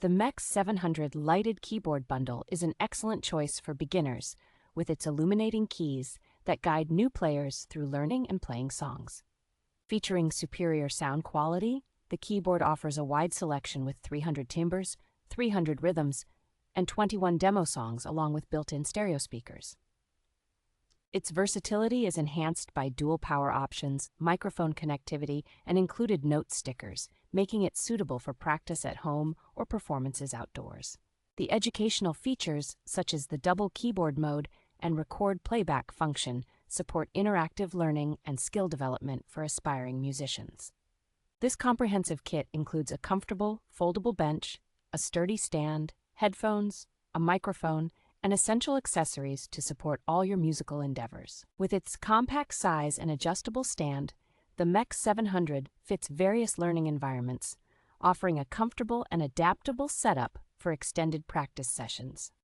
The MEKS-700 Lighted Keyboard Bundle is an excellent choice for beginners with its illuminating keys that guide new players through learning and playing songs. Featuring superior sound quality, the keyboard offers a wide selection with 300 timbres, 300 rhythms, and 21 demo songs along with built-in stereo speakers. Its versatility is enhanced by dual power options, microphone connectivity, and included note stickers, making it suitable for practice at home or performances outdoors. The educational features, such as the double keyboard mode and record playback function, support interactive learning and skill development for aspiring musicians. This comprehensive kit includes a comfortable, foldable bench, a sturdy stand, headphones, a microphone, and essential accessories to support all your musical endeavors. With its compact size and adjustable stand, the MEKS-700 fits various learning environments, offering a comfortable and adaptable setup for extended practice sessions.